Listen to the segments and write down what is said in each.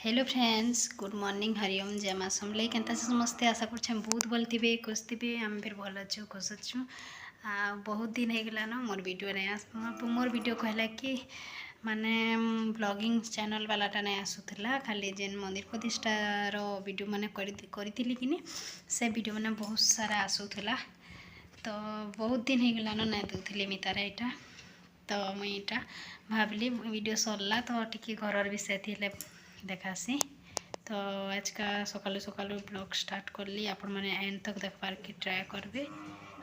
Hello friends, good morning, Hariom, जय माँ समले। केनता से समस्ते आशा कर बहुत भल थे, खुश थे। आम फिर भल अच्छु, खुश अच्छु। बहुत दिन हो गलान मोर वीडियो नहीं आस मोर वीडियो कहला कि माने ब्लॉगिंग चैनल वालाटा नहीं आसूला, खाली जेन मंदिर प्रतिष्ठार वीडियो माने करी कि से वीडियो मैंने बहुत सारा आसूला। तो बहुत दिन हो गलान नहीं दूली मितार यहाँ। तो मुई यहाँ भाविली वीडियो सरला तो टी घर विषय थी देखासी। तो आज का सकालू सकालू ब्लॉग स्टार्ट करली, आपण मैंने एंड तक देखबार की ट्राए करबे।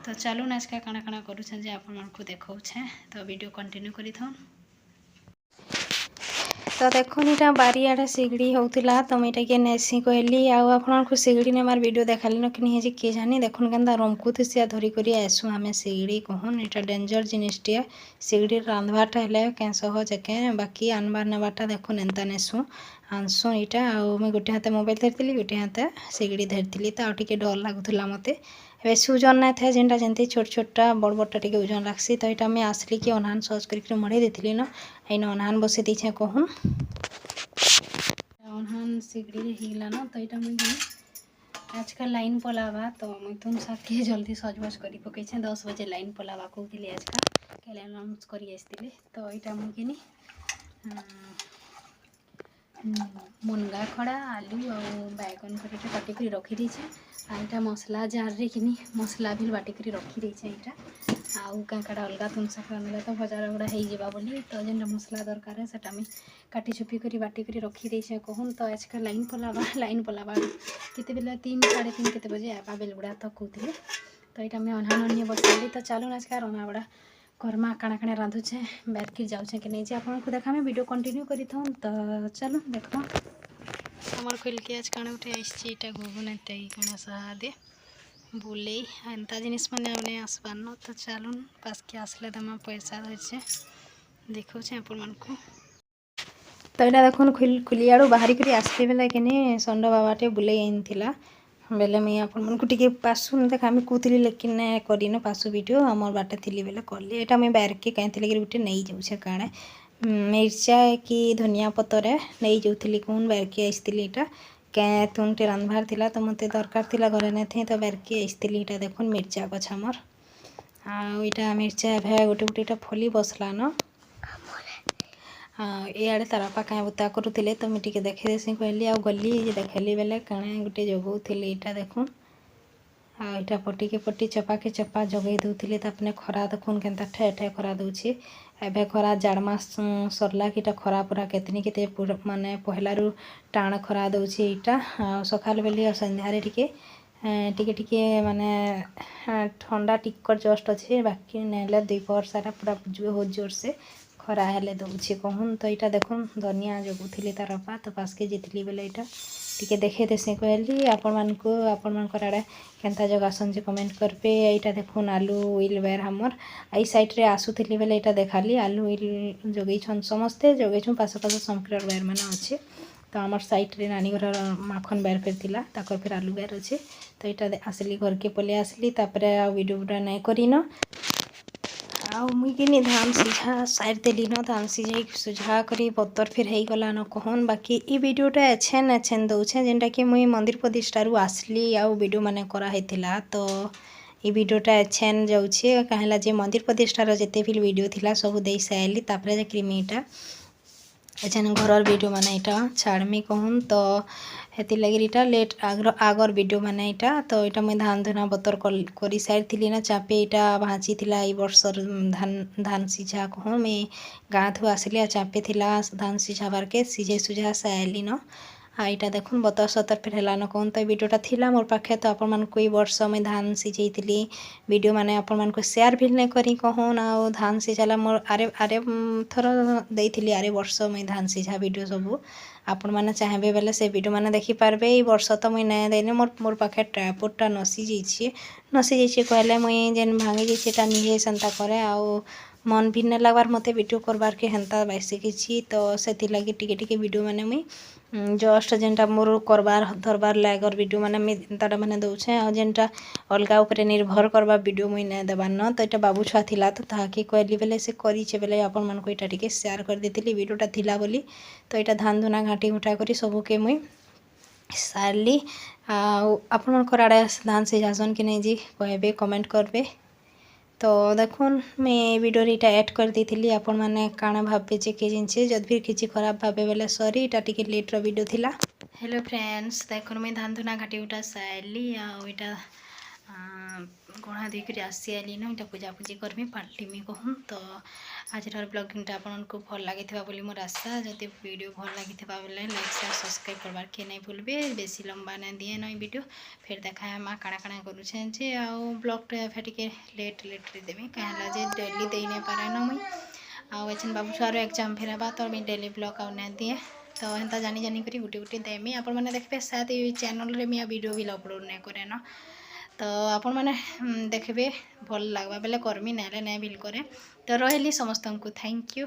तो चलून आज का काଣା काଣା करूछे जे आपण मानकु देखाऊछे, तो वीडियो कंटिन्यू करी थन। तो देखुन इटा बारियाडे सिगड़ी होतिला, तो मुई के नेसी कहली आपको सिगड़ी नेमार वीडियो देखाली न कि जे किए जानी। देखुन केनता रमकुथिसिया धरी करी आसु आमे सिगड़ी कहून। इटा डेंजर जिनिसटिया सिगड़ी रांधवाटा हेले कें सहज एके, बाकी आनबार नेबाटा देखुन एंता नेसु आनसु। इटा मुई गोटे हाथे मोबाइल धरती, गोटे हाथे सिगड़ी धरती। तो आउ डर लगुला मते। बेसी ओजन नहीं था, जेनटा जमी छोट छोटा बड़ बड़टा टे ओजन लगसी। तो यहाँ मुझे आसली कि अनहान सहज कर मड़े देती न, यहाँ अनहान बसई दीछे कहून। अनहान सिगड़ी हिगला न, तो यहाँ मुझे आजकल लाइन पलावा, तो मुझे तुम साथी जल्दी सजबज कर पकई 10 बजे लाइन पलावा कहली आजकल कैले अनाउंस कर आसती। तो यहाँ मुझे मुनगा खड़ा आलू और बैगन कर काटिक रखी देछे। यहाँ मसला जार रे कि मसला भी बाटिक रखी देछे। यहाँ आउ काकड़ा अलगा तुम साक रांधले तो भजा गुड़ा हो बोली, तो जेनटा मसला दरकार सेटा मुझे काटी चुपी कर बाटिक रखी देछे कहून। तो आजकल लाइन पलावा केते बेला 3 साढ़े 3 केते बजे आबा बेल गुड़ा तक कहते। तो यहाँ मैं अनहान बसली। तो चलून आज का रना बड़ा कर्मा काଣା काଣା रांधुछे बैर की जाऊे कि नहीं आपको देखा वीडियो कंटिन्यू करी था। तो चलो देख हमार खोल के आज काଣା उठे आईटा घुगुन काଣା सहा दे बुले एंता जिनिस मैंने अपने आसबार। तो चलून पास के आसले दमा पैसा धरछे देखा आपण मानकु। तो यहाँ देखुन खुली आड़ू बाहरी कर आसली बेले कि षंड बाबाटे बुले आनीला बेले मुझे आपको पासु देखामी कहती, लेकिन करन पासु वीडियो मोर बाटे थी बेले कली। यहाँ मुझे बाहर के कहीं लगे गोटे नहीं जाऊे काणे मिर्चा कि धनिया पतर नहीं जाऊली कौन बाहर के आसती। यहाँ क्या तुमटे रांधबार थिला, तो मत दरकार थिला घरे नहीं थी, तो बाहर के आसती। यहाँ देखुन मिर्चा गछ मोर आईटा मिर्चा भे गोटे गोटे फली बसला न। इे तार बापा कहीं बुता करुले, तो मुझे देखे देसी कहली आ गली देखली बेले काणे गोटे जगौली। यहाँ देखुन यहाँ पटी के पटी चपा के चपा जगई दूसरी। तापने खरा देखुन के ठे ठे खरा दूची। एवं खरा जाड़मास सरला कि खरा पूरा केतनी के माने पहलू टाण खरा दूची। यहाँ सकाल बेली संध्यारे टिके माने ठंडा टिकर जस्ट अच्छे, बाकी नेले दुपहर सारा पूरा बहुत जोर से खरा हेले दौचे कहून। तो यहाँ देखुन धनिया जगुली तार बापा, तो पास के जीतली बेले यहाँ टिके देखे देसी कहली आपण मानकर आड़े केनता जगासन जे कमेंट करबे। यहाँ देखुन आलू उइल बेर हमर आई साइड रे आसुली बेले यहाँ देखाली आलू उइल जगैछन समस्ते जगैछुँ पास पास संकर बेर मैंने अच्छे। तो आमर साइड रे नानी घर माखन बेर फेर थिला ताकर फिर आलू बेर अच्छे। तो यहाँ आसली घर के पले आसली तापरे आ वीडियो बुडा नहीं करिन मुई कि धान सीझा साइड देली न। धान सीझे सुझा करी बतर फिर हो गला न कहन। बाकी ये वीडियोटा एछेन एछेन दौछे जेनटा कि मुई मंदिर प्रतिष्ठारू आसली आउ वीडियो माने करा हेतिला। तो ये वीडियोटा एछेन जाऊे कहला जे मंदिर प्रतिष्ठार जिते भी वीडियो थिला सब दे साइली तापरे जे क्रीमीटा एछेन घर वीडियो माने यहाँ छाड़मी कहून। तो हेती लगी इटा लेट आगर वीडियो माने यहाँ। तो यहाँ मुझे धान धुना बतर कर सारी ना चापे यहाँ भाजी थिला ई वर्ष धान सीझा कहूँ। मुई गाँ थू आसली चापे थिला धान सीझाबार के सीझे सुझा साइली न। यहाँ देखुन बतर सतर फिर है न कहून। तो वीडियोटा थिला मोर पाखे, तो आपण मानकु ई वर्ष मुई धान सीझे वीडियो माने आपण मानकु शेयर भी नहीं करी कहून। आ धान सीझाला मोर आरे आरे थर देइथिली आरे वर्ष मुई धान सीझा वीडियो सबू आपण मैंने चाहबे बेले से वीडियो मैंने देखिपारे। ये वर्ष तो मुई नहीं देनी मोर पाखे ट्राइपॉडटा नसी जाइए कहले मुई जेन भांगी जाइए निजे सेन्ता करे आउ मन भी नहीं लगवार मते वीडियो करबार के हेन्ता बैसे किछि। तो से लगी टिके टिके वीडियो मैंने मुई जस्ट जेनटा मोर करबार धरबार लागर वीडियो माने ताटा माने दौछे आ जेनटा अलगा उपरे निर्भर करबा वीडियो मुई नै देबार न तो एटा बाबू छुआ थिला तो ताहाके कहली बेले से करिछे बेले आपन मन को एटा टिके शेयर कर देतिली वीडियोटा थिला बोली तो एटा धान धुना घाटी घुटा करी सबके मुई सारली आपण मनकर आड़े धान से जासन कि नहीं जी कहबे कमेंट करबे। तो देखुन मैं वीडियो इटा ऐड कर दी थी आपण मैंने काଣା भावे जे के जिनसे जब भी किसी खराब भावे बेले सॉरी इटा टिके लेट रो वीडियो थिला। हेलो फ्रेंड्स देखुन मैं धान धुना घाटी उठा सारली आईटा गणा देकर आसी आली न इटा पूजा पूजी करमी पाल्टी कहूँ। तो आज ब्लॉगिंगटा आपको भल लगी बोली मोर आशा जदि वीडियो भल लगी बेले लाइक शेयर सब्सक्राइब करवार के नहीं भूलबे बेसी लंबा नहीं दिए न वीडियो फिर देखा माँ काଣା काଣା करुछे जे आउ ब्लॉगटा फिर टिके लेट देमी कहेला जे डेली दे नहीं पारे न मुई आउ एछन बाबू छुआर एग्जाम फिर हेबा तो मुई डेली ब्लॉग आउ नहीं दिए तो हेन्ता जानी जानी करी गुटे गुटे देमी आपण मैंने देखबे शायद ये चैनल रे मैं वीडियो भी अपलोड नहीं करे न तो आपण मैंने देखबे भल लगवा बेले करमी ना नहीं बिल करे। तो रही समस्त को थैंक यू।